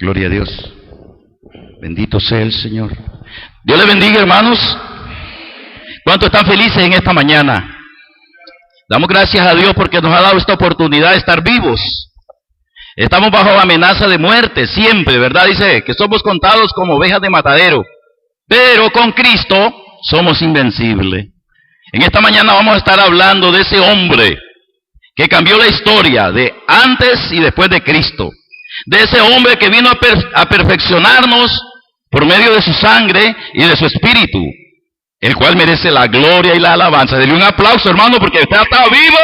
Gloria a Dios. Bendito sea el Señor. Dios les bendiga, hermanos. ¿Cuántos están felices en esta mañana? Damos gracias a Dios porque nos ha dado esta oportunidad de estar vivos. Estamos bajo amenaza de muerte siempre, ¿verdad? Dice que somos contados como ovejas de matadero, pero con Cristo somos invencibles. En esta mañana vamos a estar hablando de ese hombre que cambió la historia de antes y después de Cristo. De ese hombre que vino a perfeccionarnos por medio de su sangre y de su espíritu, el cual merece la gloria y la alabanza. Denle un aplauso, hermano, porque usted está vivo.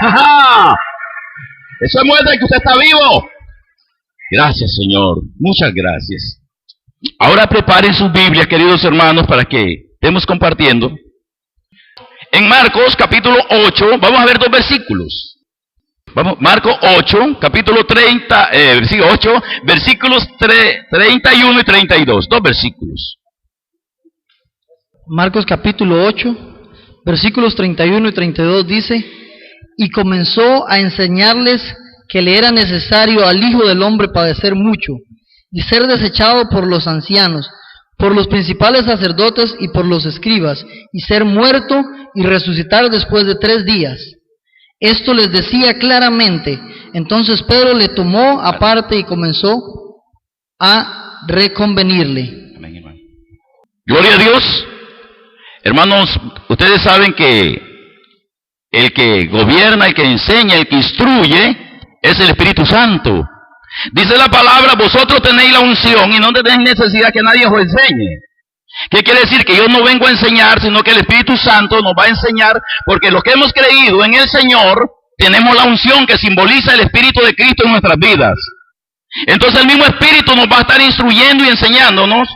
¡Ja! Eso muestra que usted está vivo. Gracias, Señor. Muchas gracias. Ahora preparen sus Biblias, queridos hermanos, para que estemos compartiendo. En Marcos capítulo 8, vamos a ver dos versículos. Vamos, Marcos 8, capítulo 8, versículos 31 y 32. Dos versículos. Marcos capítulo 8, versículos 31 y 32 dice: y comenzó a enseñarles que le era necesario al Hijo del Hombre padecer mucho, y ser desechado por los ancianos, por los principales sacerdotes y por los escribas, y ser muerto y resucitar después de 3 días. Esto les decía claramente. Entonces Pedro le tomó aparte y comenzó a reconvenirle. Amén, hermano. Gloria a Dios. Hermanos, ustedes saben que el que gobierna, el que enseña, el que instruye, es el Espíritu Santo. Dice la palabra: vosotros tenéis la unción y no tenéis necesidad que nadie os enseñe. ¿Qué quiere decir? Que yo no vengo a enseñar, sino que el Espíritu Santo nos va a enseñar, porque los que hemos creído en el Señor, tenemos la unción que simboliza el Espíritu de Cristo en nuestras vidas. Entonces el mismo Espíritu nos va a estar instruyendo y enseñándonos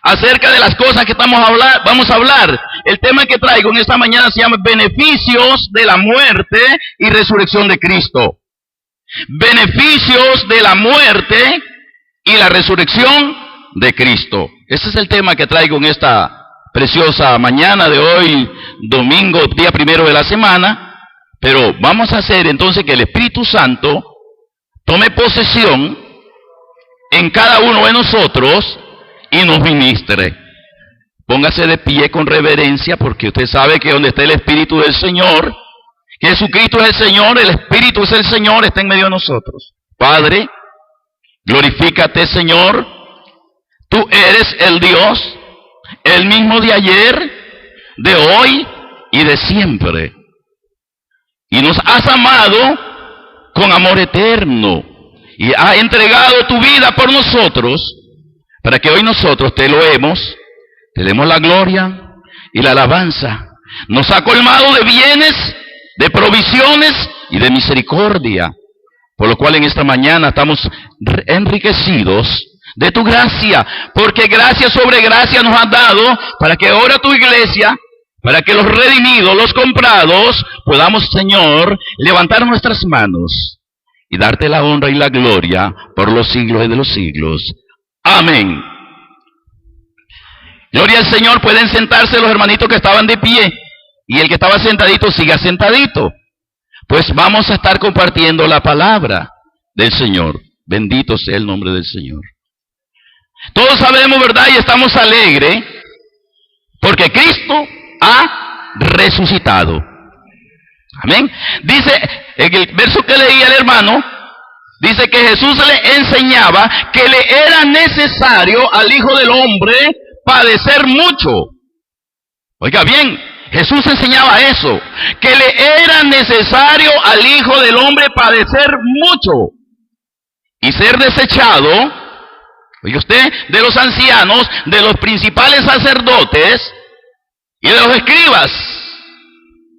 acerca de las cosas que vamos a hablar. El tema que traigo en esta mañana se llama beneficios de la muerte y resurrección de Cristo. Beneficios de la muerte y la resurrección de Cristo. Ese es el tema que traigo en esta preciosa mañana de hoy, domingo, día primero de la semana. Pero vamos a hacer entonces que el Espíritu Santo tome posesión en cada uno de nosotros y nos ministre. Póngase de pie con reverencia, porque usted sabe que donde está el Espíritu del Señor, Jesucristo es el Señor, el Espíritu es el Señor, está en medio de nosotros. Padre, glorifícate, Señor. Tú eres el Dios, el mismo de ayer, de hoy y de siempre. Y nos has amado con amor eterno y has entregado tu vida por nosotros, para que hoy nosotros te loemos, te demos la gloria y la alabanza. Nos ha colmado de bienes, de provisiones y de misericordia, por lo cual en esta mañana estamos enriquecidos de tu gracia, porque gracia sobre gracia nos has dado, para que ahora tu iglesia, para que los redimidos, los comprados, podamos, Señor, levantar nuestras manos y darte la honra y la gloria por los siglos y de los siglos. Amén. Gloria al Señor. Pueden sentarse los hermanitos que estaban de pie, y el que estaba sentadito siga sentadito. Pues vamos a estar compartiendo la palabra del Señor. Bendito sea el nombre del Señor. Todos sabemos, ¿verdad? Y estamos alegres porque Cristo ha resucitado. Amén. Dice en el verso que leía el hermano, dice que Jesús le enseñaba que le era necesario al Hijo del Hombre padecer mucho. Oiga bien, Jesús enseñaba eso, que le era necesario al Hijo del Hombre padecer mucho y ser desechado, oiga usted, de los ancianos, de los principales sacerdotes y de los escribas.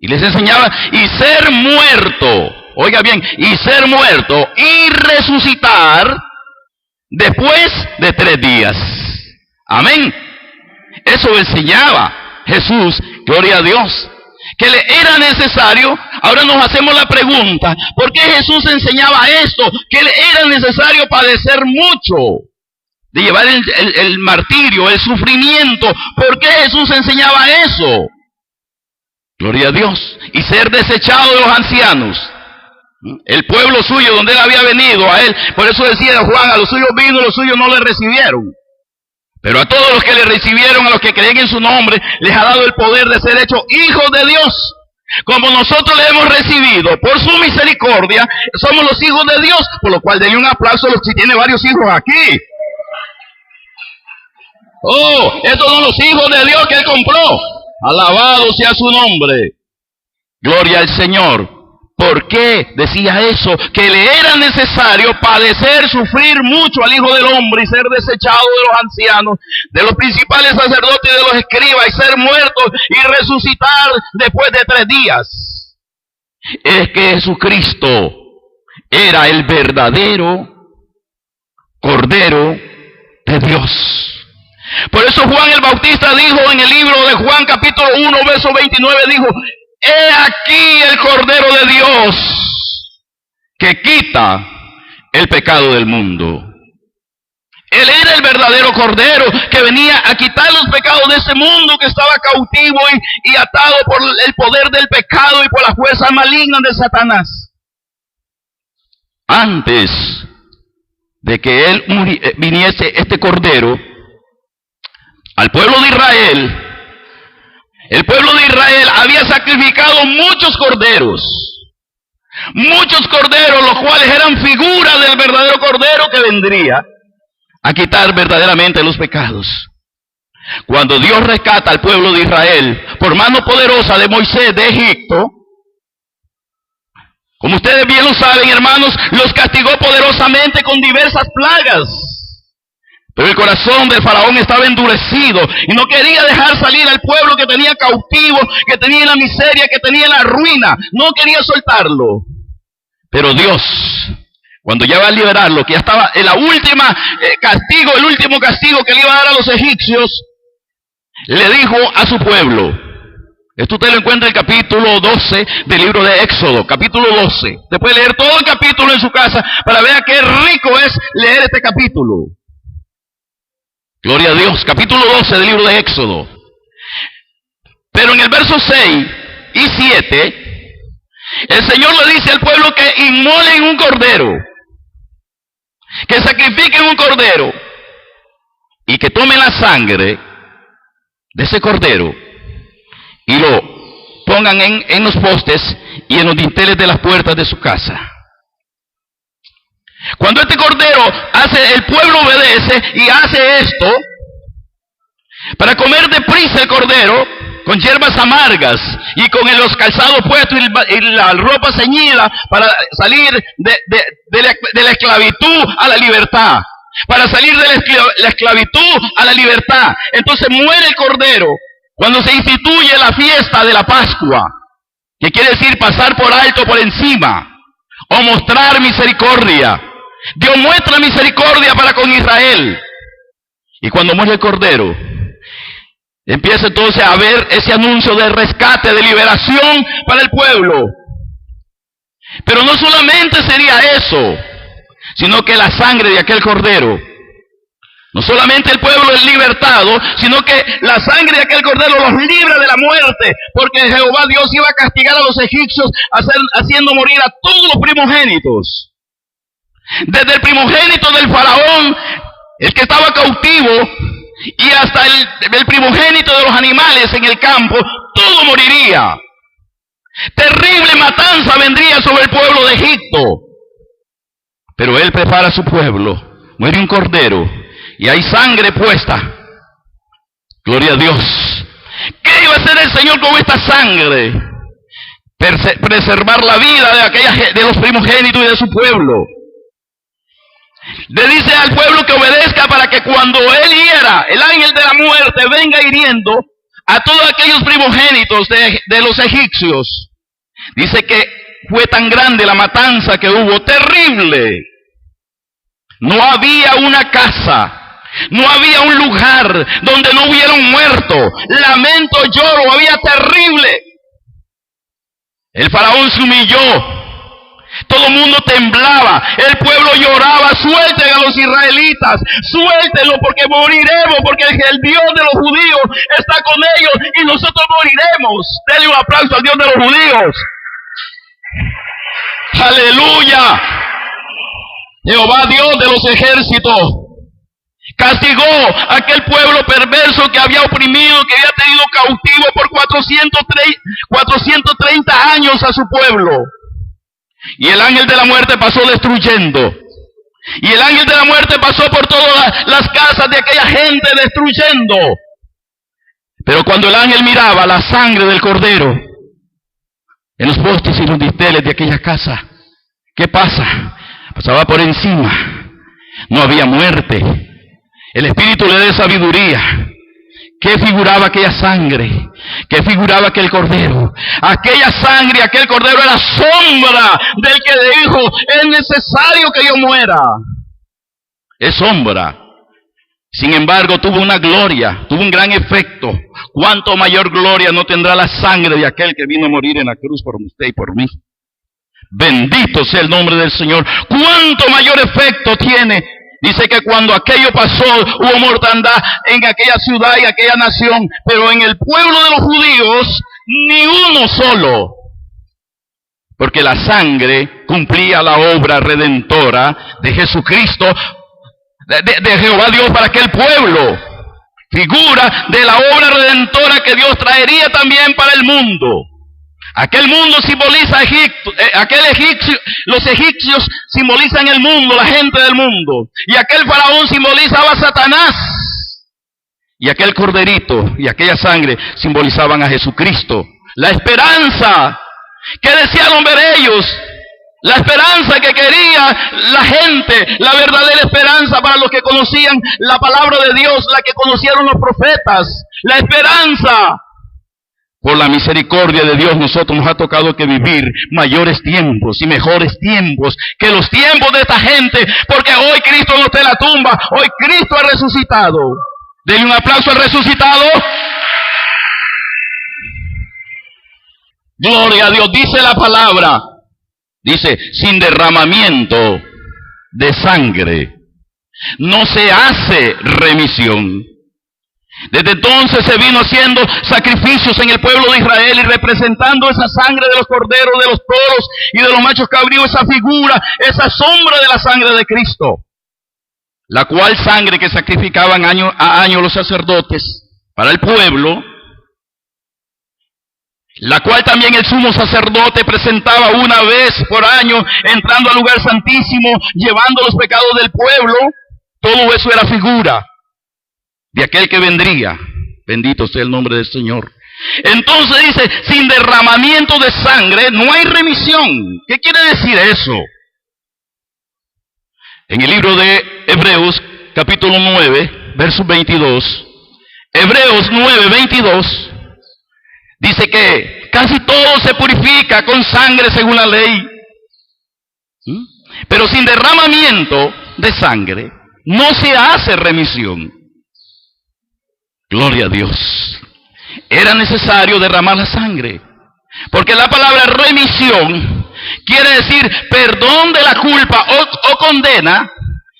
Y les enseñaba, y ser muerto, oiga bien, y ser muerto y resucitar después de 3 días. Amén. Eso enseñaba Jesús, gloria a Dios, que le era necesario. Ahora nos hacemos la pregunta, ¿por qué Jesús enseñaba esto? Que le era necesario padecer mucho, de llevar el martirio, el sufrimiento. ¿Por qué Jesús enseñaba eso? Gloria a Dios. Y ser desechado de los ancianos. El pueblo suyo, donde él había venido, a él, por eso decía Juan, a los suyos vino, los suyos no le recibieron. Pero a todos los que le recibieron, a los que creen en su nombre, les ha dado el poder de ser hechos hijos de Dios. Como nosotros le hemos recibido por su misericordia, somos los hijos de Dios, por lo cual denle un aplauso a los que tienen varios hijos aquí. Oh, estos son los hijos de Dios que Él compró. Alabado sea su nombre. Gloria al Señor. ¿Por qué decía eso? Que le era necesario padecer, sufrir mucho al Hijo del Hombre y ser desechado de los ancianos, de los principales sacerdotes y de los escribas, y ser muerto y resucitar después de 3 días. Es que Jesucristo era el verdadero Cordero de Dios. Por eso Juan el Bautista dijo en el libro de Juan capítulo 1 verso 29, dijo: he aquí el Cordero de Dios que quita el pecado del mundo. Él era el verdadero Cordero que venía a quitar los pecados de ese mundo que estaba cautivo y atado por el poder del pecado y por la fuerza maligna de Satanás. Antes de que él viniese este Cordero al pueblo de Israel, el pueblo de Israel había sacrificado muchos corderos, los cuales eran figuras del verdadero Cordero que vendría a quitar verdaderamente los pecados. Cuando Dios rescata al pueblo de Israel por mano poderosa de Moisés de Egipto, como ustedes bien lo saben, hermanos, los castigó poderosamente con diversas plagas. Pero el corazón del faraón estaba endurecido y no quería dejar salir al pueblo que tenía cautivo, que tenía en la miseria, que tenía en la ruina. No quería soltarlo. Pero Dios, cuando ya va a liberarlo, que ya estaba en la última castigo, el último castigo que le iba a dar a los egipcios, le dijo a su pueblo. Esto usted lo encuentra en el capítulo 12 del libro de Éxodo, capítulo 12. Usted puede leer todo el capítulo en su casa para ver qué rico es leer este capítulo. Gloria a Dios, capítulo 12 del libro de Éxodo. Pero en el verso 6 y 7, el Señor le dice al pueblo que inmolen un cordero, que sacrifiquen un cordero y que tomen la sangre de ese cordero y lo pongan en los postes y en los dinteles de las puertas de su casa. Cuando este cordero el pueblo obedece y hace esto, para comer deprisa el cordero, con hierbas amargas y con los calzados puestos y la ropa ceñida, para salir de la esclavitud a la libertad, para salir de la esclavitud a la libertad. Entonces muere el cordero cuando se instituye la fiesta de la Pascua, que quiere decir pasar por alto, por encima, o mostrar misericordia. Dios muestra misericordia para con Israel. Y cuando muere el cordero, empieza entonces a haber ese anuncio de rescate, de liberación para el pueblo. Pero no solamente sería eso, sino que la sangre de aquel cordero, no solamente el pueblo es libertado, sino que la sangre de aquel cordero los libra de la muerte, porque Jehová Dios iba a castigar a los egipcios haciendo morir a todos los primogénitos. Desde el primogénito del faraón, el que estaba cautivo, y hasta el primogénito de los animales en el campo, todo moriría. Terrible matanza vendría sobre el pueblo de Egipto. Pero él prepara a su pueblo, muere un cordero, y hay sangre puesta. Gloria a Dios. ¿Qué iba a hacer el Señor con esta sangre? Preservar la vida de los primogénitos y de su pueblo. Le dice al pueblo que obedezca para que cuando él hiera, el ángel de la muerte venga hiriendo a todos aquellos primogénitos de los egipcios. Dice que fue tan grande la matanza que hubo, terrible. No había una casa, no había un lugar donde no hubiera un muerto. Lamento, lloro, había terrible. El faraón se humilló. Todo el mundo temblaba, el pueblo lloraba. Suelten a los israelitas, suéltenlo porque moriremos, porque el Dios de los judíos está con ellos y nosotros moriremos. Denle un aplauso al Dios de los judíos. Aleluya. Jehová Dios de los ejércitos castigó a aquel pueblo perverso que había oprimido, que había tenido cautivo por 430 años a su pueblo. Y el ángel de la muerte pasó destruyendo. Y el ángel de la muerte pasó por todas las casas de aquella gente destruyendo. Pero cuando el ángel miraba la sangre del cordero en los postes y los dinteles de aquella casa, ¿qué pasa? Pasaba por encima. No había muerte. El Espíritu le da sabiduría. ¿Qué figuraba aquella sangre? ¿Qué figuraba aquel cordero? Aquella sangre, aquel cordero era sombra del que le dijo, es necesario que yo muera. Es sombra. Sin embargo, tuvo una gloria, tuvo un gran efecto. ¿Cuánto mayor gloria no tendrá la sangre de aquel que vino a morir en la cruz por usted y por mí? Bendito sea el nombre del Señor. ¿Cuánto mayor efecto tiene? Dice que cuando aquello pasó, hubo mortandad en aquella ciudad y aquella nación, pero en el pueblo de los judíos, ni uno solo. Porque la sangre cumplía la obra redentora de Jesucristo, de Jehová Dios para aquel pueblo. Figura de la obra redentora que Dios traería también para el mundo. Aquel mundo simboliza Egipto, los egipcios simbolizan el mundo, la gente del mundo. Y aquel faraón simbolizaba a Satanás. Y aquel corderito y aquella sangre simbolizaban a Jesucristo. La esperanza que desearon ver ellos. La esperanza que quería la gente, la verdadera esperanza para los que conocían la palabra de Dios, la que conocieron los profetas. La esperanza. Por la misericordia de Dios, nosotros nos ha tocado que vivir mayores tiempos y mejores tiempos que los tiempos de esta gente, porque hoy Cristo no está en la tumba, hoy Cristo ha resucitado. Denle un aplauso al resucitado. Gloria a Dios, dice la palabra, dice, sin derramamiento de sangre no se hace remisión. Desde entonces se vino haciendo sacrificios en el pueblo de Israel y representando esa sangre de los corderos, de los toros y de los machos cabríos, esa figura, esa sombra de la sangre de Cristo, la cual sangre que sacrificaban año a año los sacerdotes para el pueblo, la cual también el sumo sacerdote presentaba una vez por año, entrando al lugar santísimo, llevando los pecados del pueblo. Todo eso era figura de aquel que vendría. Bendito sea el nombre del Señor. Entonces dice, sin derramamiento de sangre no hay remisión. ¿Qué quiere decir eso? En el libro de Hebreos, capítulo 9, verso 22, Hebreos 9, 22, dice que casi todo se purifica con sangre según la ley. Pero sin derramamiento de sangre no se hace remisión. Gloria a Dios. Era necesario derramar la sangre, porque la palabra remisión quiere decir perdón de la culpa o condena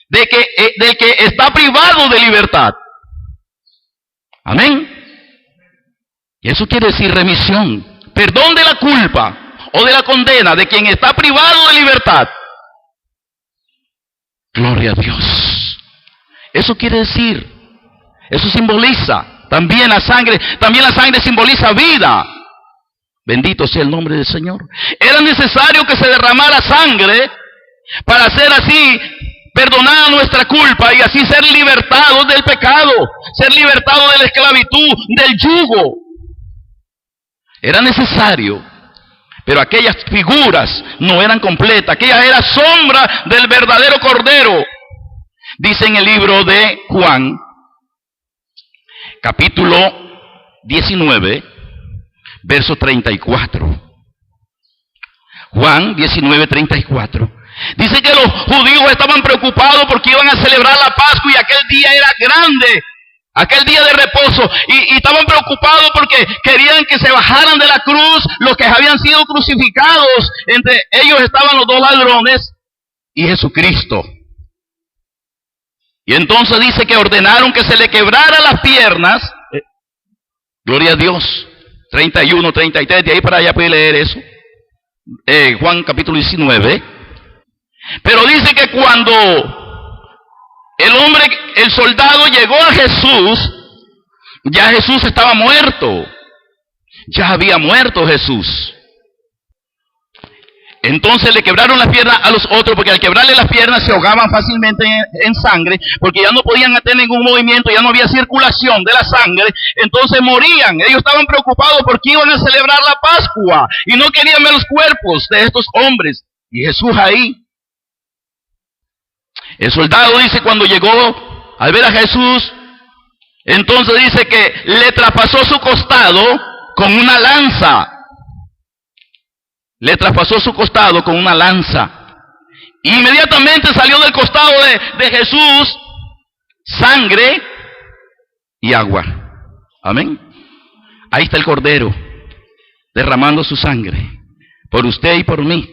del que está privado de libertad. Amén. Y eso quiere decir remisión, perdón de la culpa o de la condena de quien está privado de libertad. Gloria a Dios. Eso quiere decir. Eso simboliza también la sangre simboliza vida. Bendito sea el nombre del Señor. Era necesario que se derramara sangre para ser así perdonada nuestra culpa y así ser libertados del pecado, ser libertados de la esclavitud, del yugo. Era necesario, pero aquellas figuras no eran completas, aquella era sombra del verdadero Cordero. Dice en el libro de Juan, capítulo 19, verso 34. Juan 19, 34. Dice que los judíos estaban preocupados porque iban a celebrar la Pascua y aquel día era grande, aquel día de reposo. Y estaban preocupados porque querían que se bajaran de la cruz los que habían sido crucificados. Entre ellos estaban los dos ladrones y Jesucristo. Y entonces dice que ordenaron que se le quebraran las piernas. Gloria a Dios. 31, 33, de ahí para allá puede leer eso. Juan capítulo 19. Pero dice que cuando el soldado llegó a Jesús, ya Jesús estaba muerto. Ya había muerto Jesús. Entonces le quebraron las piernas a los otros, porque al quebrarle las piernas se ahogaban fácilmente en sangre, porque ya no podían hacer ningún movimiento, ya no había circulación de la sangre, entonces morían. Ellos estaban preocupados porque iban a celebrar la Pascua y no querían ver los cuerpos de estos hombres. Y Jesús ahí. El soldado dice cuando llegó al ver a Jesús, entonces dice que le traspasó su costado con una lanza. Le traspasó su costado con una lanza. Inmediatamente salió del costado de Jesús sangre y agua. Amén. Ahí está el Cordero derramando su sangre por usted y por mí.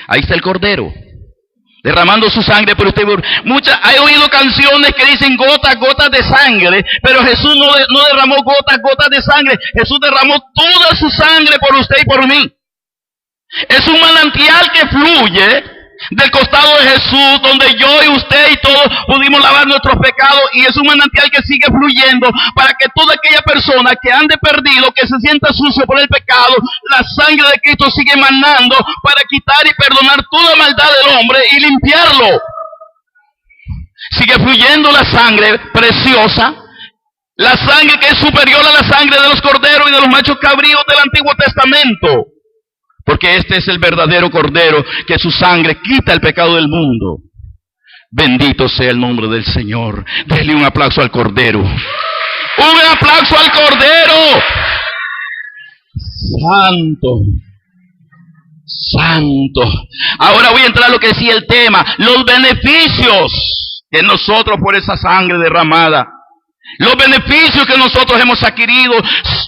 Ahí está el Cordero derramando su sangre por usted y por mí. He oído canciones que dicen gotas, gotas de sangre, pero Jesús no derramó gotas, gotas de sangre. Jesús derramó toda su sangre por usted y por mí. Es un manantial que fluye del costado de Jesús, donde yo y usted y todos pudimos lavar nuestros pecados, y es un manantial que sigue fluyendo para que toda aquella persona que ande perdido, que se sienta sucio por el pecado, la sangre de Cristo sigue manando para quitar y perdonar toda maldad del hombre y limpiarlo. Sigue fluyendo la sangre preciosa, la sangre que es superior a la sangre de los corderos y de los machos cabríos del Antiguo Testamento. Porque este es el verdadero Cordero, que su sangre quita el pecado del mundo. Bendito sea el nombre del Señor. Denle un aplauso al Cordero. ¡Un aplauso al Cordero! Santo. Santo. Ahora voy a entrar a lo que decía el tema. Los beneficios que nosotros por esa sangre derramada. Los beneficios que nosotros hemos adquirido,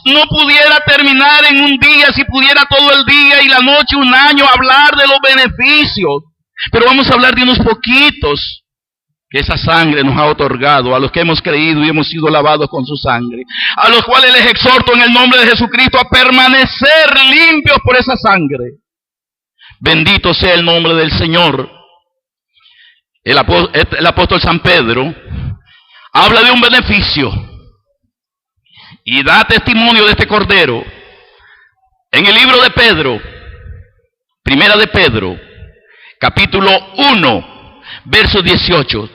no pudiera terminar en un día, si pudiera todo el día y la noche, un año, hablar de los beneficios. Pero vamos a hablar de unos poquitos que esa sangre nos ha otorgado, a los que hemos creído y hemos sido lavados con su sangre, a los cuales les exhorto en el nombre de Jesucristo a permanecer limpios por esa sangre. Bendito sea el nombre del Señor. El apóstol San Pedro habla de un beneficio y da testimonio de este Cordero en el libro de Pedro, primera de Pedro, capítulo 1, verso 18.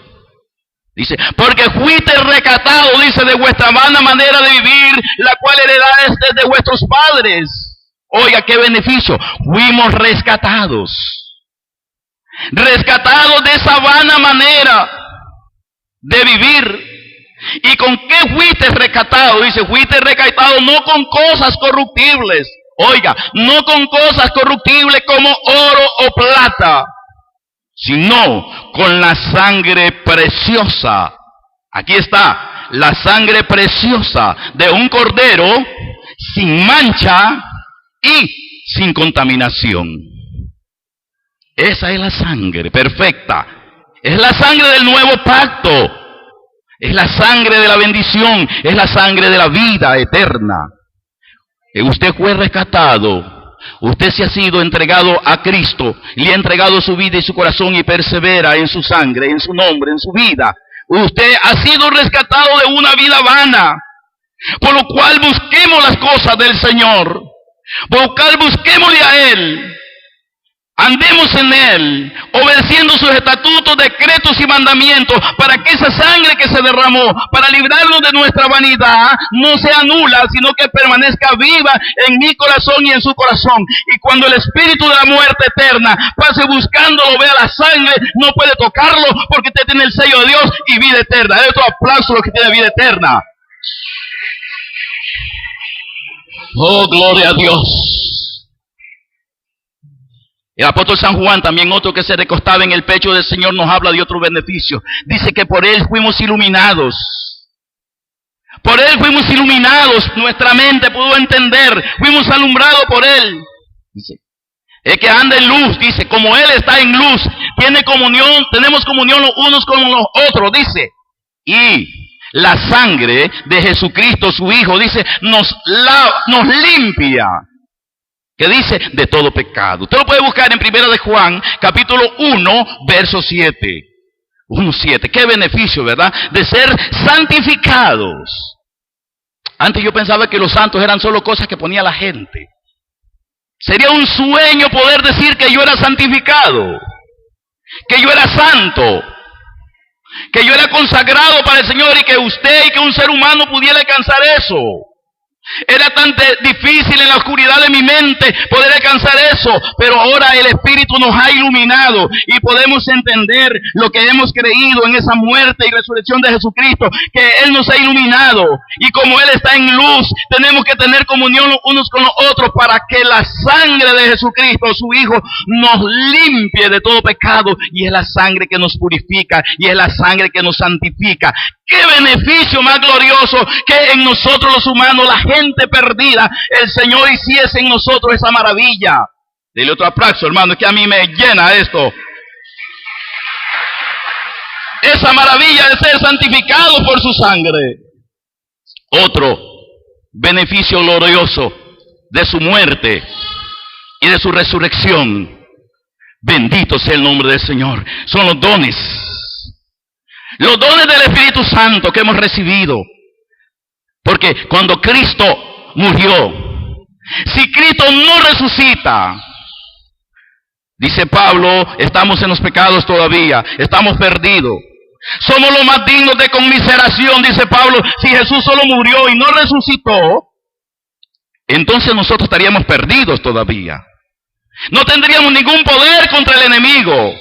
Dice, porque fuiste rescatado, dice, de vuestra vana manera de vivir, la cual heredaste de vuestros padres. Oiga, qué beneficio. Fuimos rescatados. Rescatados de esa vana manera de vivir. ¿Y con qué fuiste rescatado? Dice, fuiste rescatado no con cosas corruptibles. Oiga, no con cosas corruptibles como oro o plata, sino con la sangre preciosa. Aquí está, la sangre preciosa de un cordero sin mancha y sin contaminación. Esa es la sangre perfecta. Es la sangre del nuevo pacto. Es la sangre de la bendición. Es la sangre de la vida eterna. Usted fue rescatado. Usted se ha sido entregado a Cristo. Le ha entregado su vida y su corazón y persevera en su sangre, en su nombre, en su vida. Usted ha sido rescatado de una vida vana. Por lo cual busquemos las cosas del Señor. Busquémosle a Él. Andemos en Él, obedeciendo sus estatutos, decretos y mandamientos, para que esa sangre que se derramó, para librarnos de nuestra vanidad, no sea nula, sino que permanezca viva en mi corazón y en su corazón. Y cuando el espíritu de la muerte eterna pase buscándolo, vea la sangre, no puede tocarlo, porque usted tiene el sello de Dios y vida eterna. De otro aplauso a los que tienen vida eterna. Oh, gloria a Dios. El apóstol San Juan, también otro que se recostaba en el pecho del Señor, nos habla de otro beneficio. Dice que por Él fuimos iluminados. Por Él fuimos iluminados. Nuestra mente pudo entender. Fuimos alumbrados por Él. Dice, es que anda en luz. Dice, como Él está en luz, tiene comunión, tenemos comunión los unos con los otros. Dice, y la sangre de Jesucristo, su Hijo, dice, nos limpia. ¿Qué dice? De todo pecado. Usted lo puede buscar en 1 de Juan, capítulo 1, verso 7. 1:7. Qué beneficio, ¿verdad? De ser santificados. Antes yo pensaba que los santos eran solo cosas que ponía la gente. Sería un sueño poder decir que yo era santificado, que yo era santo, que yo era consagrado para el Señor y que usted y que un ser humano pudiera alcanzar eso. Era tan difícil en la oscuridad de mi mente poder alcanzar eso, pero ahora el Espíritu nos ha iluminado y podemos entender lo que hemos creído en esa muerte y resurrección de Jesucristo, que Él nos ha iluminado, y como Él está en luz, tenemos que tener comunión unos con los otros para que la sangre de Jesucristo, su Hijo, nos limpie de todo pecado, y es la sangre que nos purifica, y es la sangre que nos santifica. ¡Qué beneficio más glorioso que en nosotros los humanos, la gente perdida, el Señor hiciese en nosotros esa maravilla! Dile otro aplauso, hermano, que a mí me llena esto. Esa maravilla de ser santificado por su sangre. Otro beneficio glorioso de su muerte y de su resurrección. Bendito sea el nombre del Señor. Son los dones. Los dones del Espíritu Santo que hemos recibido. Porque cuando Cristo murió, si Cristo no resucita, dice Pablo, estamos en los pecados todavía, estamos perdidos. Somos los más dignos de conmiseración, dice Pablo. Si Jesús solo murió y no resucitó, entonces nosotros estaríamos perdidos todavía. No tendríamos ningún poder contra el enemigo.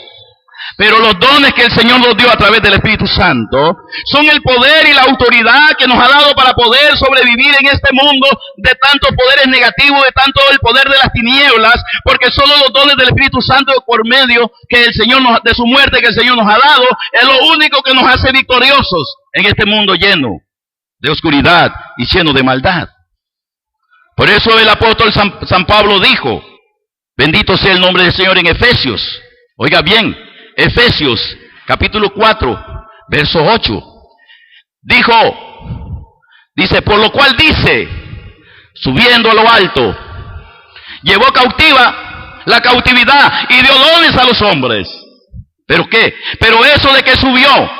Pero los dones que el Señor nos dio a través del Espíritu Santo son el poder y la autoridad que nos ha dado para poder sobrevivir en este mundo de tantos poderes negativos, de tanto el poder de las tinieblas, porque solo los dones del Espíritu Santo por medio que el Señor de su muerte que el Señor nos ha dado, es lo único que nos hace victoriosos en este mundo lleno de oscuridad y lleno de maldad. Por eso el apóstol San Pablo dijo, bendito sea el nombre del Señor en Efesios. Oiga bien, Efesios capítulo 4, verso 8. Dice, por lo cual dice, subiendo a lo alto, llevó cautiva la cautividad y dio dones a los hombres. ¿Pero qué? Pero eso de que subió,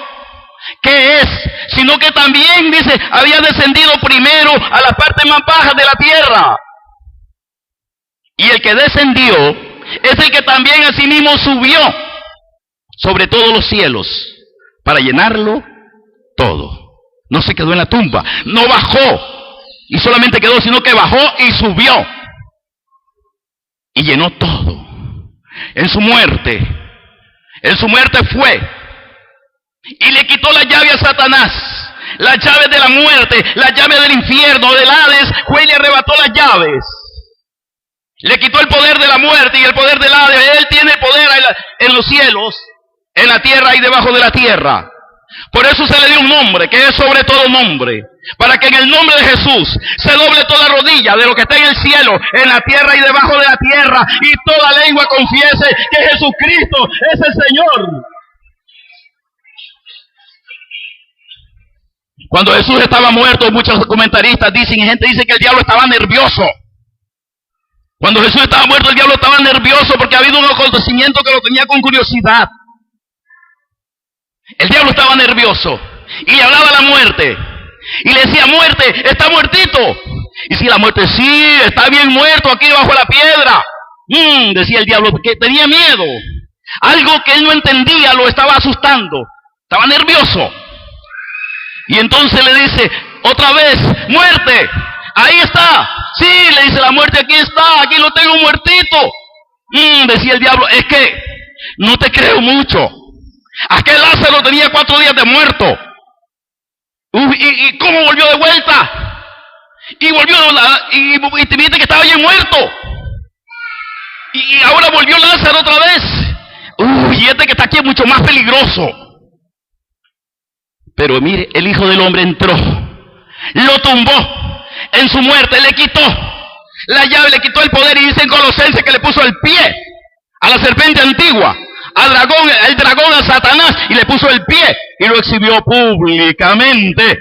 ¿qué es? Sino que también, dice, había descendido primero a la parte más baja de la tierra. Y el que descendió es el que también asimismo subió sobre todos los cielos para llenarlo todo. No se quedó en la tumba, no bajó y solamente quedó, sino que bajó y subió y llenó todo. En su muerte fue y le quitó la llave a Satanás, la llave de la muerte, la llave del infierno, del Hades. Fue y le arrebató las llaves. Le quitó el poder de la muerte y el poder del Hades. Él tiene el poder en los cielos, en la tierra y debajo de la tierra. Por eso se le dio un nombre que es sobre todo nombre, para que en el nombre de Jesús se doble toda rodilla de lo que está en el cielo, en la tierra y debajo de la tierra, y toda lengua confiese que Jesucristo es el Señor. Cuando Jesús estaba muerto, muchos comentaristas dicen, y gente dice que el diablo estaba nervioso. Cuando Jesús estaba muerto, el diablo estaba nervioso porque había un acontecimiento que lo tenía con curiosidad. El diablo estaba nervioso y le hablaba a la muerte y le decía, muerte, está muertito. Y si la muerte, sí, está bien muerto aquí debajo de la piedra. Decía el diablo, porque tenía miedo. Algo que él no entendía lo estaba asustando. Estaba nervioso. Y entonces le dice, otra vez, muerte, ahí está. Sí, le dice la muerte, aquí está, aquí lo tengo muertito. Decía el diablo, es que no te creo mucho. Aquel Lázaro tenía 4 días de muerto. ¿Y cómo volvió de vuelta? Y volvió, y te viste que estaba ya muerto. Y ahora volvió Lázaro otra vez. Y este que está aquí es mucho más peligroso. Pero mire, el Hijo del Hombre entró, lo tumbó en su muerte, le quitó la llave, le quitó el poder, y dice en Colosenses que le puso el pie a la serpiente antigua, el dragón a Satanás, y le puso el pie y lo exhibió públicamente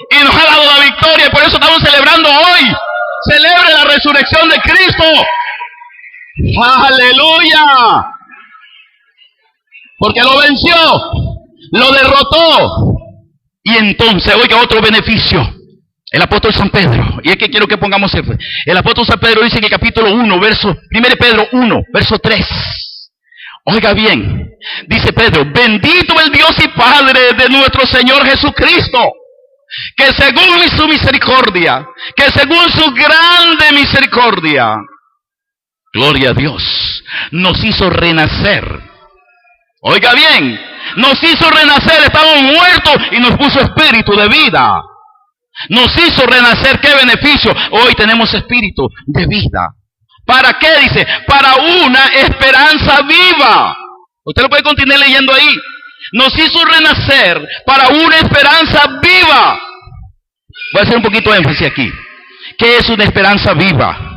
y nos ha dado la victoria. Y por eso estamos celebrando hoy. Celebre la resurrección de Cristo. ¡Aleluya! Porque lo venció, lo derrotó. Y entonces, oiga, otro beneficio. El apóstol San Pedro, y es que quiero que pongamos el apóstol San Pedro dice en el capítulo 1, 1 Pedro 1, verso 3. Oiga bien, dice Pedro, bendito el Dios y Padre de nuestro Señor Jesucristo, que según su misericordia, que según su grande misericordia, gloria a Dios, nos hizo renacer. Oiga bien, nos hizo renacer, estábamos muertos y nos puso espíritu de vida. Nos hizo renacer, ¿qué beneficio? Hoy tenemos espíritu de vida. ¿Para qué? Dice, para una esperanza viva. Usted lo puede continuar leyendo ahí. Nos hizo renacer para una esperanza viva. Voy a hacer un poquito de énfasis aquí. ¿Qué es una esperanza viva?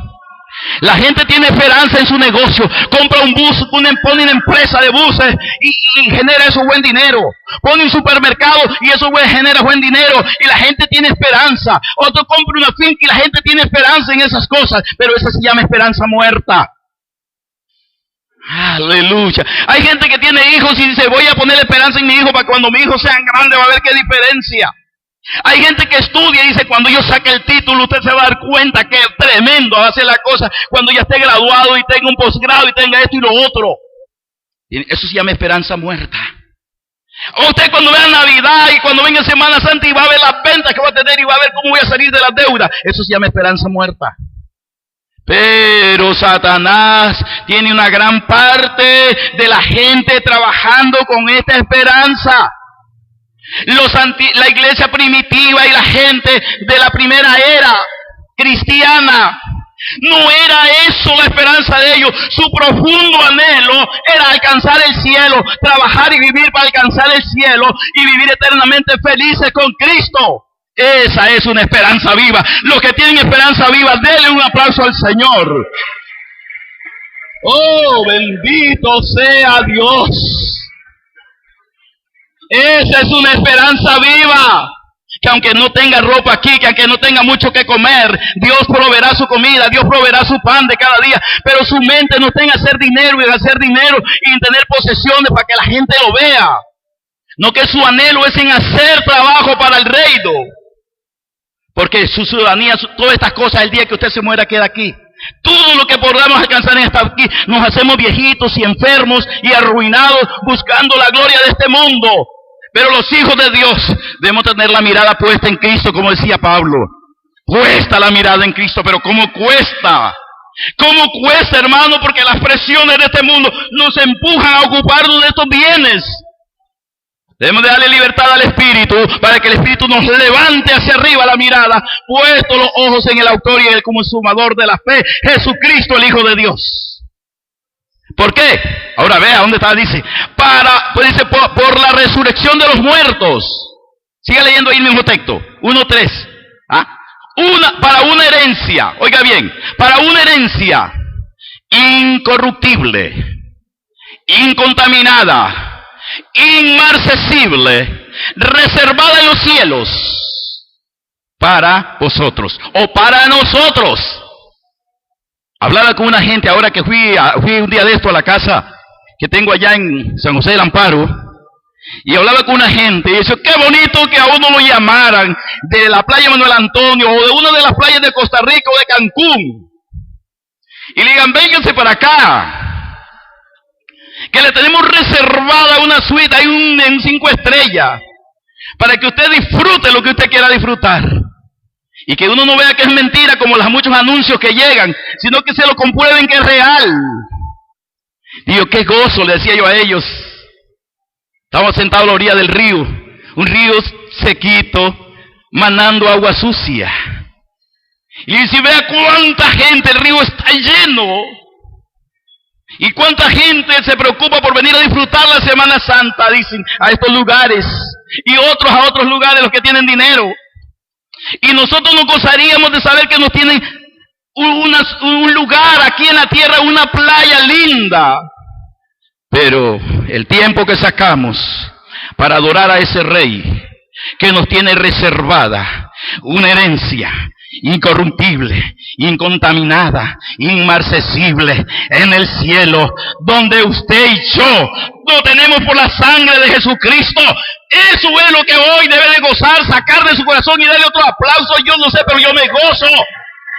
La gente tiene esperanza en su negocio, compra un bus, pone una empresa de buses y genera eso buen dinero. Pone un supermercado y eso genera buen dinero y la gente tiene esperanza. Otro compra una finca y la gente tiene esperanza en esas cosas, pero esa se llama esperanza muerta. Aleluya. Hay gente que tiene hijos y dice, voy a poner esperanza en mi hijo para cuando mi hijo sea grande va a ver qué diferencia. Hay gente que estudia y dice, cuando yo saque el título usted se va a dar cuenta que tremendo hace la cosa, cuando ya esté graduado y tenga un posgrado y tenga esto y lo otro. Y eso se llama esperanza muerta. O usted cuando vea Navidad y cuando venga Semana Santa y va a ver las ventas que va a tener y va a ver cómo voy a salir de las deudas, eso se llama esperanza muerta. Pero Satanás tiene una gran parte de la gente trabajando con esta esperanza. La iglesia primitiva y la gente de la primera era cristiana, no era eso la esperanza de ellos. Su profundo anhelo era alcanzar el cielo, trabajar y vivir para alcanzar el cielo y vivir eternamente felices con Cristo. Esa es una esperanza viva. Los que tienen esperanza viva, denle un aplauso al Señor. Oh, bendito sea Dios. Esa es una esperanza viva. Que aunque no tenga ropa aquí, que aunque no tenga mucho que comer, Dios proveerá su comida, Dios proveerá su pan de cada día. Pero su mente no está en hacer dinero y en hacer dinero y en tener posesiones para que la gente lo vea. No, que su anhelo es en hacer trabajo para el reino. Porque su ciudadanía, todas estas cosas, el día que usted se muera queda aquí. Todo lo que podamos alcanzar en esta aquí, nos hacemos viejitos y enfermos y arruinados buscando la gloria de este mundo. Pero los hijos de Dios debemos tener la mirada puesta en Cristo, como decía Pablo. Cuesta la mirada en Cristo, pero ¿cómo cuesta? ¿Cómo cuesta, hermano? Porque las presiones de este mundo nos empujan a ocuparnos de estos bienes. Debemos de darle libertad al Espíritu para que el Espíritu nos levante hacia arriba la mirada, puesto los ojos en el autor y el consumador de la fe, Jesucristo, el Hijo de Dios. ¿Por qué? Ahora vea dónde está, dice, dice por la resurrección de los muertos. Siga leyendo ahí el mismo texto, 1:3. Para una herencia, oiga bien, para una herencia incorruptible, incontaminada, inmarcesible, reservada en los cielos, para vosotros, o para nosotros. Hablaba con una gente ahora que fui un día de esto a la casa que tengo allá en San José del Amparo, y hablaba con una gente y decía, qué bonito que a uno lo llamaran de la playa Manuel Antonio o de una de las playas de Costa Rica o de Cancún y le digan, vénganse para acá, que le tenemos reservada una suite, hay en 5 estrellas, para que usted disfrute lo que usted quiera disfrutar. Y que uno no vea que es mentira como los muchos anuncios que llegan, sino que se lo comprueben que es real. Digo, qué gozo, le decía yo a ellos. Estábamos sentados a la orilla del río, un río sequito, manando agua sucia. Y si vea cuánta gente, el río está lleno. Y cuánta gente se preocupa por venir a disfrutar la Semana Santa, dicen, a estos lugares. Y otros a otros lugares, los que tienen dinero. Y nosotros nos gozaríamos de saber que nos tienen un lugar aquí en la tierra, una playa linda. Pero el tiempo que sacamos para adorar a ese Rey que nos tiene reservada una herencia incorruptible, incontaminada, inmarcesible, en el cielo, donde usted y yo lo tenemos por la sangre de Jesucristo. Eso es lo que hoy debe de gozar, sacar de su corazón y darle otro aplauso. Yo no sé, pero yo me gozo.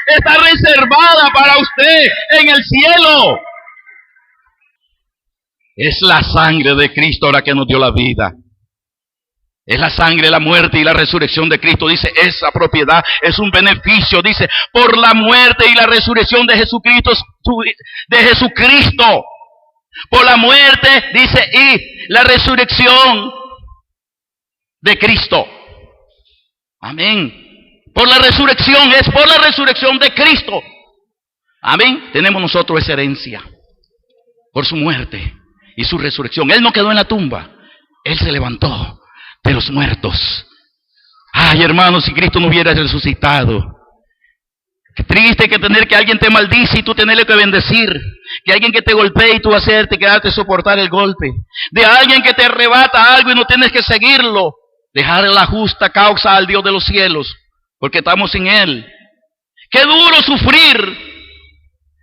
Está reservada para usted en el cielo. Es la sangre de Cristo la que nos dio la vida. Es la sangre, la muerte y la resurrección de Cristo. Dice, esa propiedad es un beneficio. Dice, por la muerte y la resurrección de Jesucristo. Por la muerte, dice, y la resurrección de Cristo. Amén. Por la resurrección, es por la resurrección de Cristo. Amén. Tenemos nosotros esa herencia. Por su muerte y su resurrección. Él no quedó en la tumba. Él se levantó de los muertos. Ay, hermanos, si Cristo no hubiera resucitado. Qué triste que tener que alguien te maldice y tú tenerle que bendecir. Que alguien que te golpee y tú hacerte quedarte soportar el golpe. De alguien que te arrebata algo y no tienes que seguirlo. Dejar la justa causa al Dios de los cielos. Porque estamos sin Él. Qué duro sufrir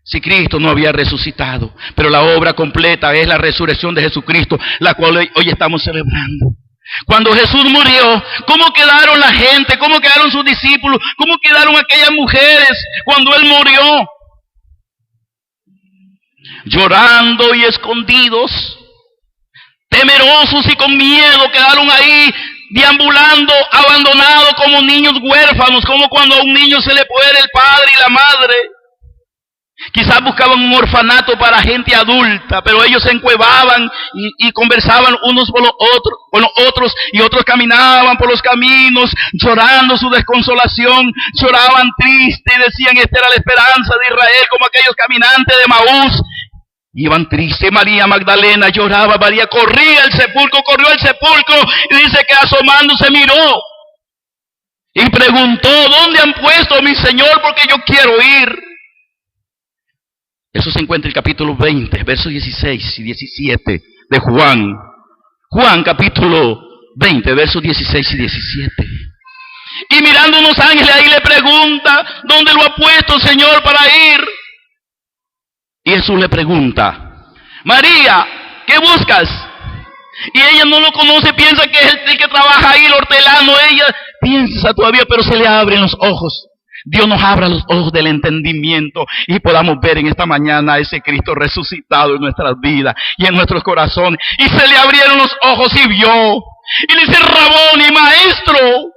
si Cristo no había resucitado. Pero la obra completa es la resurrección de Jesucristo, la cual hoy estamos celebrando. Cuando Jesús murió, ¿cómo quedaron la gente? ¿Cómo quedaron sus discípulos? ¿Cómo quedaron aquellas mujeres cuando Él murió? Llorando y escondidos, temerosos y con miedo, quedaron ahí deambulando, abandonados como niños huérfanos, como cuando a un niño se le muere el padre y la madre. Quizás buscaban un orfanato para gente adulta, pero ellos se encuevaban y conversaban unos con los otros, y otros caminaban por los caminos llorando su desconsolación, lloraban tristes y decían, esta era la esperanza de Israel, como aquellos caminantes de Maús. Iban tristes. María Magdalena lloraba, María corrió al sepulcro y dice que asomándose miró y preguntó, ¿dónde han puesto a mi Señor? Porque yo quiero ir. Eso se encuentra en el capítulo 20, versos 16 y 17 de Juan. Juan capítulo 20, versos 16 y 17. Y mirando unos ángeles ahí le pregunta, ¿dónde lo ha puesto, Señor, para ir? Y Jesús le pregunta, María, ¿qué buscas? Y ella no lo conoce, piensa que es el que trabaja ahí, el hortelano. Ella piensa todavía, pero se le abren los ojos. Dios nos abra los ojos del entendimiento y podamos ver en esta mañana a ese Cristo resucitado en nuestras vidas y en nuestros corazones. Y se le abrieron los ojos y vio. Y le dice, Raboni, maestro.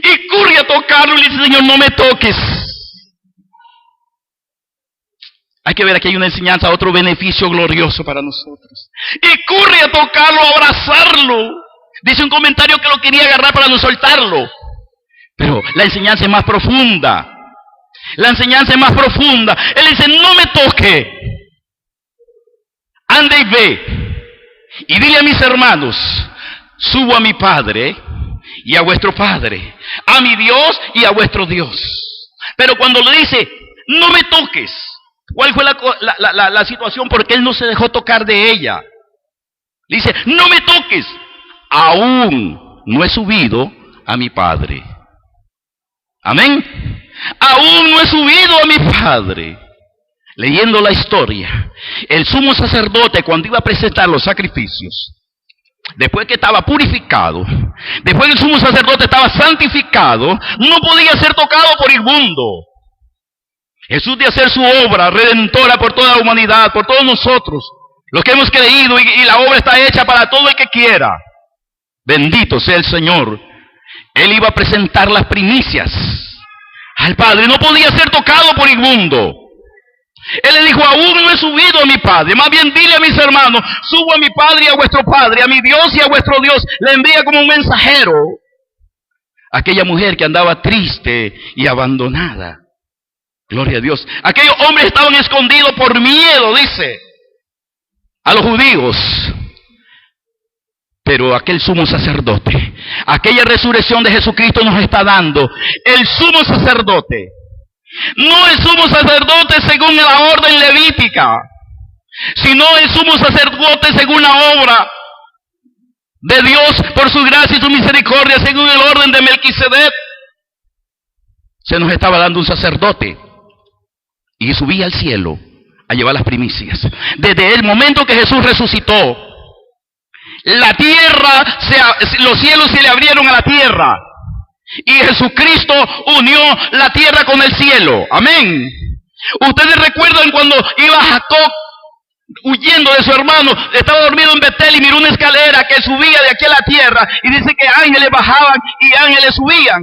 Y corre a tocarlo y le dice, Señor, no me toques. Hay que ver aquí hay una enseñanza, otro beneficio glorioso para nosotros. Y corre a tocarlo, a abrazarlo. Dice un comentario que lo quería agarrar para no soltarlo. Pero la enseñanza es más profunda. La enseñanza es más profunda. Él dice, no me toque. Anda y ve. Y dile a mis hermanos, subo a mi Padre y a vuestro Padre, a mi Dios y a vuestro Dios. Pero cuando le dice, no me toques, ¿cuál fue la situación? Porque él no se dejó tocar de ella. Le dice, no me toques. Aún no he subido a mi Padre. Amén. Aún no he subido a mi Padre. Leyendo la historia, el sumo sacerdote cuando iba a presentar los sacrificios, después que estaba purificado, después que el sumo sacerdote estaba santificado, no podía ser tocado por inmundo. Jesús de hacer su obra redentora por toda la humanidad, por todos nosotros, los que hemos creído, y la obra está hecha para todo el que quiera. Bendito sea el Señor. Él iba a presentar las primicias al Padre, no podía ser tocado por inmundo. Él le dijo, aún no he subido a mi Padre, más bien dile a mis hermanos, subo a mi Padre y a vuestro Padre, a mi Dios y a vuestro Dios. Le envía como un mensajero a aquella mujer que andaba triste y abandonada. Gloria a Dios. Aquellos hombres estaban escondidos por miedo, dice, a los judíos. Pero aquel sumo sacerdote, aquella resurrección de Jesucristo nos está dando. El sumo sacerdote, no el sumo sacerdote según la orden levítica, sino el sumo sacerdote según la obra de Dios por su gracia y su misericordia, según el orden de Melquisedec. se nos estaba dando un sacerdote y subía al cielo a llevar las primicias. Desde el momento que Jesús resucitó, la tierra, los cielos se le abrieron a la tierra y Jesucristo unió la tierra con el cielo. Amén. Ustedes recuerdan cuando iba Jacob huyendo de su hermano, estaba dormido en Betel y miró una escalera que subía de aquí a la tierra y dice que ángeles bajaban y ángeles subían.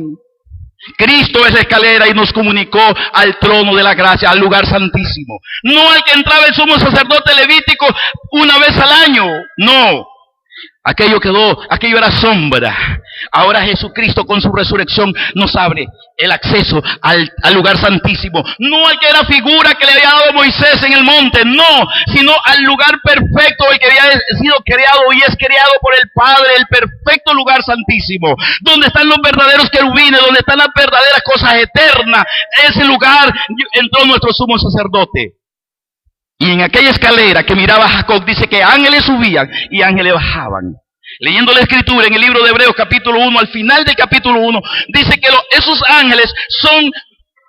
Cristo es la escalera y nos comunicó al trono de la gracia, al lugar santísimo. No al que entraba el sumo sacerdote levítico una vez al año, no. Aquello era sombra. Ahora Jesucristo con su resurrección nos abre el acceso al lugar santísimo. No al que era figura que le había dado Moisés en el monte, no, sino al lugar perfecto, el que había sido creado y es creado por el Padre, el perfecto lugar santísimo, donde están los verdaderos querubines, donde están las verdaderas cosas eternas. Ese lugar entró nuestro sumo sacerdote. Y en aquella escalera que miraba Jacob dice que ángeles subían y ángeles bajaban. Leyendo la escritura en el libro de Hebreos capítulo 1, al final del capítulo 1, dice que esos ángeles son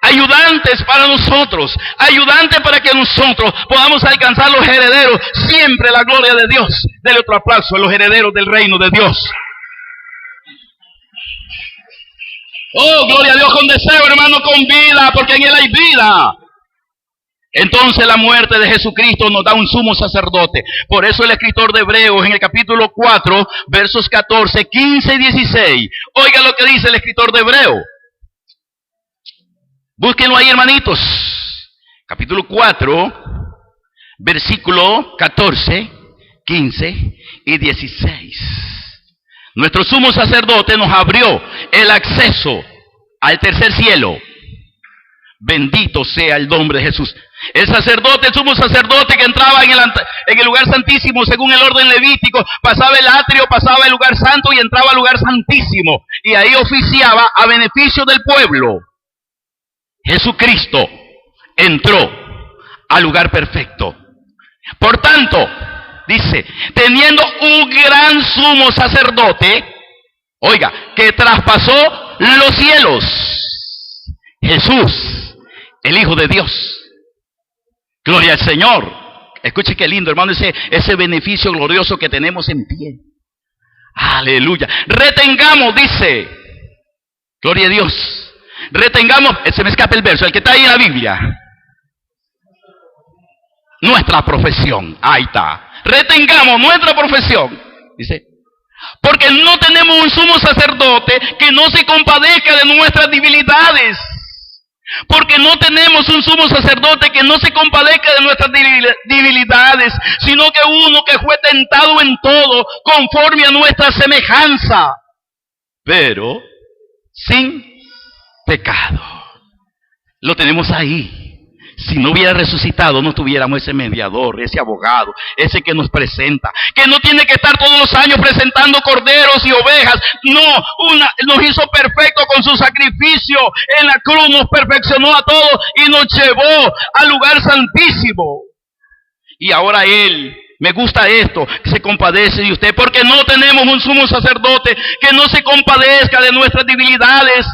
ayudantes para nosotros, ayudantes para que nosotros podamos alcanzar los herederos, siempre la gloria de Dios. Dele otro aplauso a los herederos del reino de Dios. Oh, gloria a Dios con deseo, hermano, con vida, porque en Él hay vida. Entonces la muerte de Jesucristo nos da un sumo sacerdote. Por eso el escritor de Hebreos en el capítulo 4, versos 14, 15 y 16. Oiga lo que dice el escritor de Hebreos. Búsquenlo ahí, hermanitos. Capítulo 4, versículo 14, 15 y 16. Nuestro sumo sacerdote nos abrió el acceso al tercer cielo. Bendito sea el nombre de Jesús. El sacerdote, el sumo sacerdote que entraba en el lugar santísimo según el orden levítico, pasaba el atrio, pasaba el lugar santo y entraba al lugar santísimo. Y ahí oficiaba a beneficio del pueblo. Jesucristo entró al lugar perfecto. Por tanto, dice, teniendo un gran sumo sacerdote, oiga, que traspasó los cielos, Jesús, el Hijo de Dios. Gloria al Señor. Escuche qué lindo, hermano, ese beneficio glorioso que tenemos en pie. Aleluya. Retengamos, dice. Gloria a Dios. Retengamos, se me escapa el verso, el que está ahí en la Biblia. Nuestra profesión. Ahí está. Retengamos nuestra profesión. Dice, porque no tenemos un sumo sacerdote que no se compadezca de nuestras debilidades. Porque no tenemos un sumo sacerdote que no se compadezca de nuestras debilidades, sino que uno que fue tentado en todo, conforme a nuestra semejanza, pero sin pecado. Lo tenemos ahí. Si no hubiera resucitado, no tuviéramos ese mediador, ese abogado, ese que nos presenta, que no tiene que estar todos los años presentando corderos y ovejas. No, nos hizo perfecto con su sacrificio en la cruz, nos perfeccionó a todos y nos llevó al lugar santísimo. Y ahora Él, me gusta esto, que se compadece de usted, porque no tenemos un sumo sacerdote que no se compadezca de nuestras debilidades,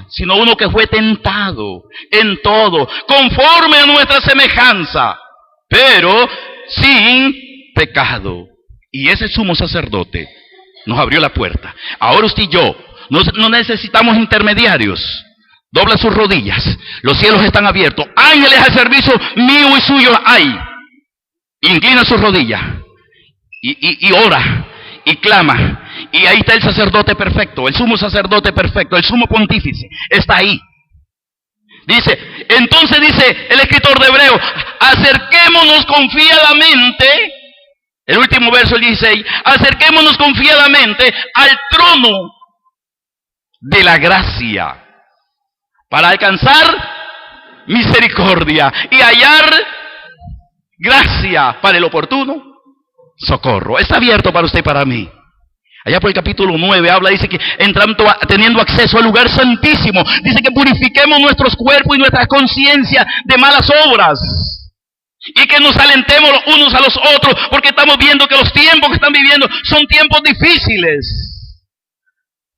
sino uno que fue tentado en todo, conforme a nuestra semejanza, pero sin pecado. Y ese sumo sacerdote nos abrió la puerta. Ahora usted y yo no necesitamos intermediarios. Dobla sus rodillas, los cielos están abiertos, ángeles al servicio mío y suyo hay. Inclina sus rodillas y ora y clama. Y ahí está el sacerdote perfecto, el sumo sacerdote perfecto, el sumo pontífice, está ahí. Dice, entonces dice el escritor de Hebreos, acerquémonos confiadamente, el último verso, el 16, acerquémonos confiadamente al trono de la gracia, para alcanzar misericordia y hallar gracia para el oportuno socorro. Está abierto para usted y para mí. Allá por el capítulo 9 habla, dice que entrando, teniendo acceso al lugar santísimo, dice que purifiquemos nuestros cuerpos y nuestras conciencias de malas obras. Y que nos alentemos los unos a los otros, porque estamos viendo que los tiempos que están viviendo son tiempos difíciles.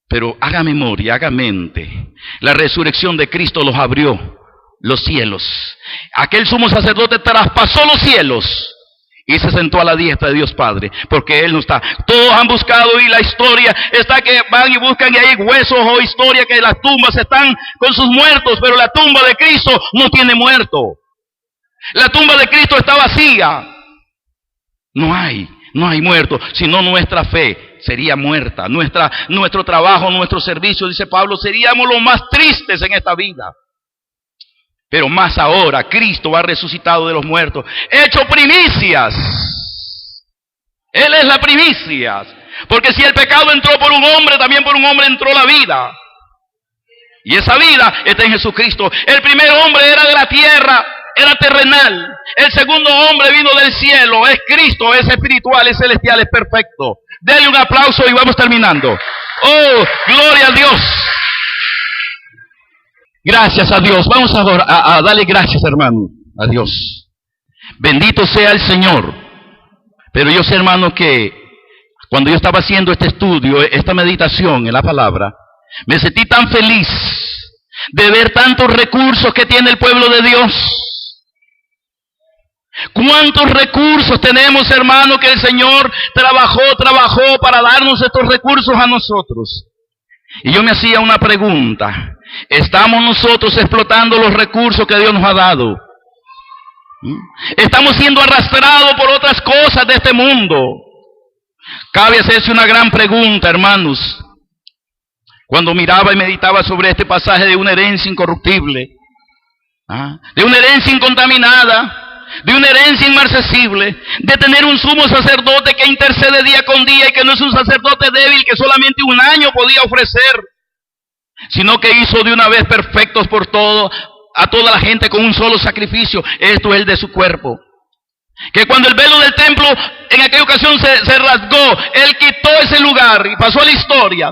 Pero haga memoria, haga mente. La resurrección de Cristo los abrió los cielos. Aquel sumo sacerdote traspasó los cielos y se sentó a la diestra de Dios Padre, porque Él no está. Todos han buscado y la historia está que van y buscan y hay huesos o historia que las tumbas están con sus muertos, pero la tumba de Cristo no tiene muerto. La tumba de Cristo está vacía. No hay muerto, sino nuestra fe sería muerta. Nuestro trabajo, nuestro servicio, dice Pablo, seríamos los más tristes en esta vida. Pero más ahora, Cristo ha resucitado de los muertos, hecho primicias. Él es la primicia. Porque si el pecado entró por un hombre, también por un hombre entró la vida. Y esa vida está en Jesucristo. El primer hombre era de la tierra, era terrenal. El segundo hombre vino del cielo. Es Cristo, es espiritual, es celestial, es perfecto. Denle un aplauso y vamos terminando. Oh, gloria a Dios. Gracias a Dios. Vamos a darle gracias, hermano, a Dios. Bendito sea el Señor. Pero yo sé, hermano, que cuando yo estaba haciendo este estudio, esta meditación en la palabra, me sentí tan feliz de ver tantos recursos que tiene el pueblo de Dios. ¿Cuántos recursos tenemos, hermano, que el Señor trabajó para darnos estos recursos a nosotros? Y yo me hacía una pregunta. ¿Estamos nosotros explotando los recursos que Dios nos ha dado? ¿Estamos siendo arrastrados por otras cosas de este mundo? Cabe hacerse una gran pregunta, hermanos. Cuando miraba y meditaba sobre este pasaje de una herencia incorruptible, de una herencia incontaminada, de una herencia inmarcesible, de tener un sumo sacerdote que intercede día con día y que no es un sacerdote débil que solamente un año podía ofrecer, sino que hizo de una vez perfectos por todo a toda la gente con un solo sacrificio. Esto es el de su cuerpo. Que cuando el velo del templo en aquella ocasión se rasgó, Él quitó ese lugar y pasó a la historia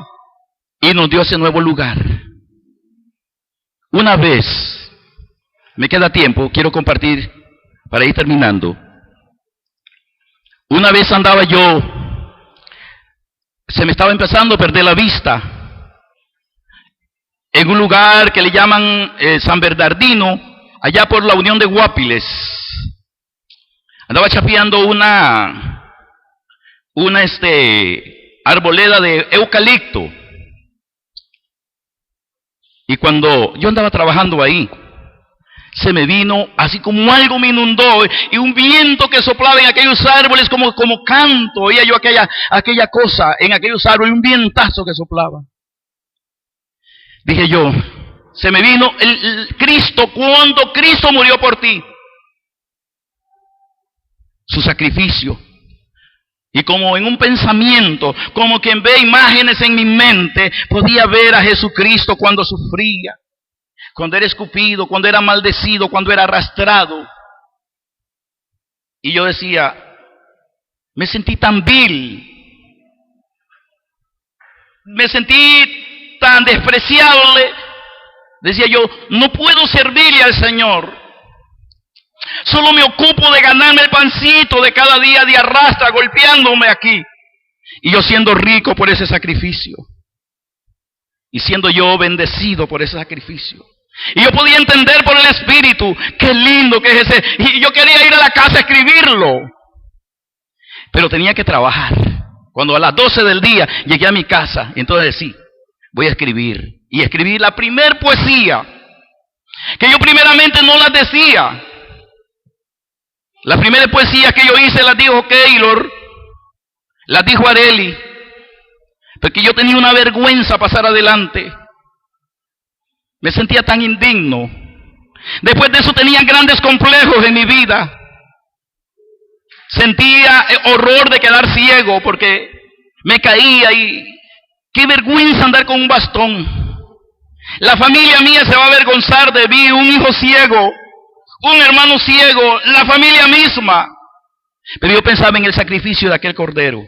y nos dio ese nuevo lugar. Una vez, me queda tiempo, quiero compartir para ir terminando. Una vez andaba yo, se me estaba empezando a perder la vista, en un lugar que le llaman San Bernardino, allá por la Unión de Guapiles. Andaba chapeando una arboleda de eucalipto. Y cuando yo andaba trabajando ahí, se me vino así como algo me inundó, y un viento que soplaba en aquellos árboles como canto. Oía yo aquella cosa en aquellos árboles, un vientazo que soplaba. Dije yo, se me vino el Cristo, cuando Cristo murió por ti. Su sacrificio. Y como en un pensamiento, como quien ve imágenes en mi mente, podía ver a Jesucristo cuando sufría, cuando era escupido, cuando era maldecido, cuando era arrastrado. Y yo decía, me sentí tan vil, me sentí tan despreciable. Decía yo, no puedo servirle al Señor. Solo me ocupo de ganarme el pancito de cada día de arrastra, golpeándome aquí. Y yo siendo rico por ese sacrificio. Y siendo yo bendecido por ese sacrificio. Y yo podía entender por el Espíritu, qué lindo que es ese. Y yo quería ir a la casa a escribirlo. Pero tenía que trabajar. Cuando a las 12 del día llegué a mi casa, entonces sí, voy a escribir. Y escribí la primer poesía, que yo primeramente no las decía. La primera poesía que yo hice las dijo Keylor, las dijo Areli, porque yo tenía una vergüenza pasar adelante. Me sentía tan indigno. Después de eso tenía grandes complejos en mi vida. Sentía horror de quedar ciego porque me caía y qué vergüenza andar con un bastón. La familia mía se va a avergonzar de mí, un hijo ciego, un hermano ciego, la familia misma. Pero yo pensaba en el sacrificio de aquel cordero,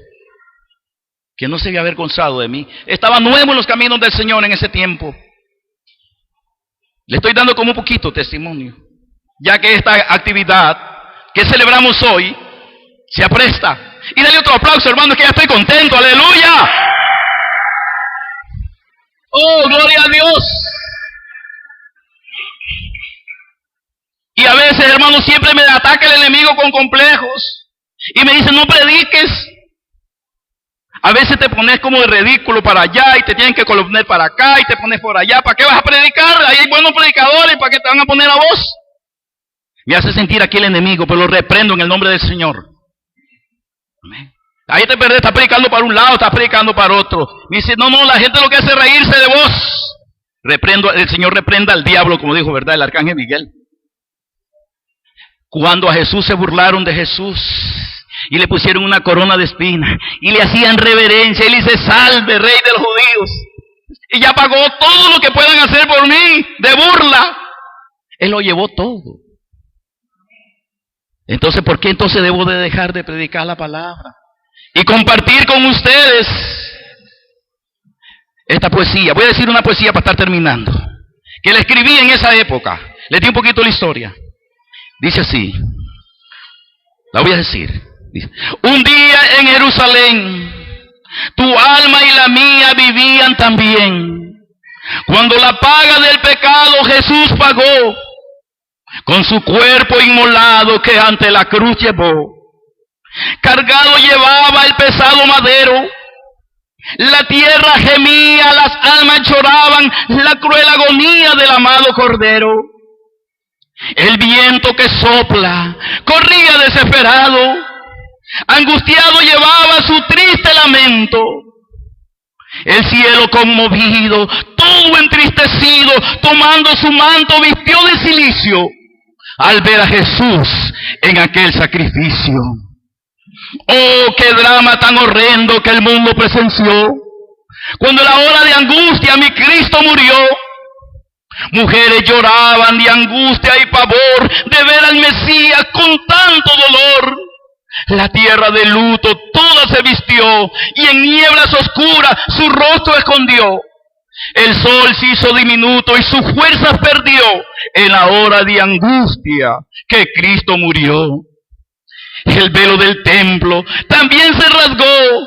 que no se había avergonzado de mí. Estaba nuevo en los caminos del Señor en ese tiempo. Le estoy dando como un poquito testimonio, ya que esta actividad que celebramos hoy se apresta. Y dale otro aplauso, hermano, que ya estoy contento, aleluya. Oh, gloria a Dios. Y a veces, hermano, siempre me ataca el enemigo con complejos. Y me dice, no prediques. A veces te pones como de ridículo para allá y te tienen que poner para acá y te pones por allá. ¿Para qué vas a predicar? Ahí hay buenos predicadores, ¿para qué te van a poner a vos? Me hace sentir aquí el enemigo, pero lo reprendo en el nombre del Señor. Amén. Ahí te perdés, estás predicando para un lado, estás predicando para otro. Me dice, no, la gente lo que hace es reírse de vos. Reprendo, el Señor reprenda al diablo, como dijo, ¿verdad?, el arcángel Miguel. Cuando a Jesús se burlaron de Jesús y le pusieron una corona de espinas y le hacían reverencia, y le dice, salve, rey de los judíos. Y ya pagó todo lo que puedan hacer por mí, de burla. Él lo llevó todo. Entonces, ¿por qué entonces debo de dejar de predicar la palabra y compartir con ustedes esta poesía? Voy a decir una poesía para estar terminando, que la escribí en esa época. Les di un poquito la historia. Dice así, la voy a decir. Dice, un día en Jerusalén, tu alma y la mía vivían también, cuando la paga del pecado Jesús pagó, con su cuerpo inmolado que ante la cruz llevó. Cargado llevaba el pesado madero, la tierra gemía, las almas lloraban la cruel agonía del amado Cordero. El viento que sopla corría desesperado, angustiado llevaba su triste lamento. El cielo conmovido, todo entristecido, tomando su manto vistió de cilicio al ver a Jesús en aquel sacrificio. Oh, qué drama tan horrendo que el mundo presenció, cuando en la hora de angustia mi Cristo murió. Mujeres lloraban de angustia y pavor de ver al Mesías con tanto dolor. La tierra de luto toda se vistió y en nieblas oscuras su rostro escondió. El sol se hizo diminuto y sus fuerzas perdió en la hora de angustia que Cristo murió. El velo del templo también se rasgó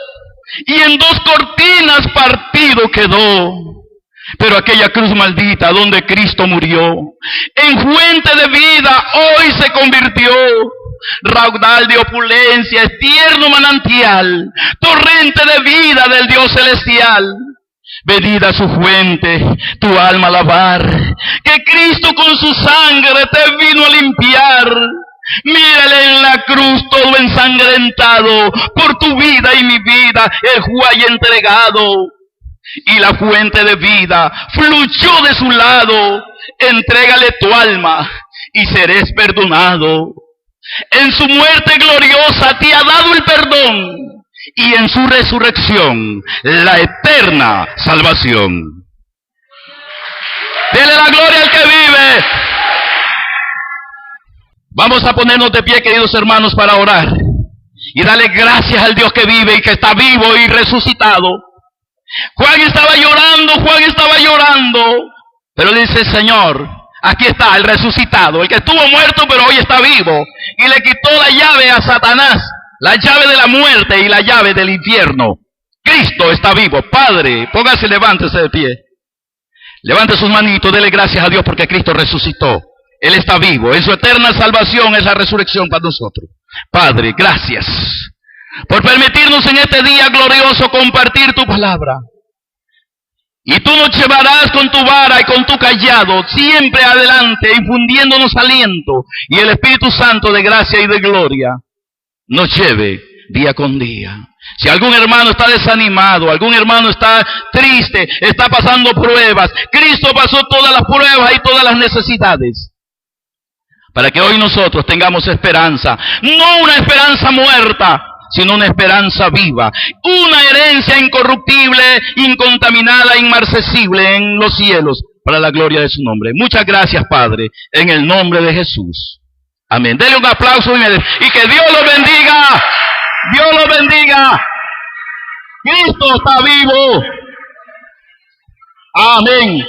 y en dos cortinas partido quedó. Pero aquella cruz maldita donde Cristo murió, en fuente de vida hoy se convirtió. Raudal de opulencia, tierno manantial, torrente de vida del Dios celestial. Venid a su fuente, tu alma a lavar, que Cristo con su sangre te vino a limpiar. Mírale en la cruz todo ensangrentado, por tu vida y mi vida, el fue entregado. Y la fuente de vida fluyó de su lado. Entrégale tu alma y serás perdonado. En su muerte gloriosa te ha dado el perdón, y en su resurrección la eterna salvación. Dele la gloria al que vive. Vamos a ponernos de pie, queridos hermanos, para orar y darle gracias al Dios que vive y que está vivo y resucitado. Juan estaba llorando, pero dice, Señor, aquí está el resucitado, el que estuvo muerto pero hoy está vivo, y le quitó la llave a Satanás, la llave de la muerte y la llave del infierno. Cristo está vivo. Padre, póngase, levántese de pie, levante sus manitos, dele gracias a Dios porque Cristo resucitó. Él está vivo, en su eterna salvación es la resurrección para nosotros. Padre, gracias por permitirnos en este día glorioso compartir tu palabra. Y tú nos llevarás con tu vara y con tu cayado siempre adelante, infundiéndonos aliento, y el Espíritu Santo de gracia y de gloria nos lleve día con día. Si algún hermano está desanimado, algún hermano está triste, está pasando pruebas, Cristo pasó todas las pruebas y todas las necesidades, para que hoy nosotros tengamos esperanza, no una esperanza muerta, sino una esperanza viva, una herencia incorruptible, incontaminada, inmarcesible en los cielos, para la gloria de su nombre. Muchas gracias, Padre, en el nombre de Jesús. Amén. Dele un aplauso y que Dios lo bendiga. Dios lo bendiga. Cristo está vivo. Amén.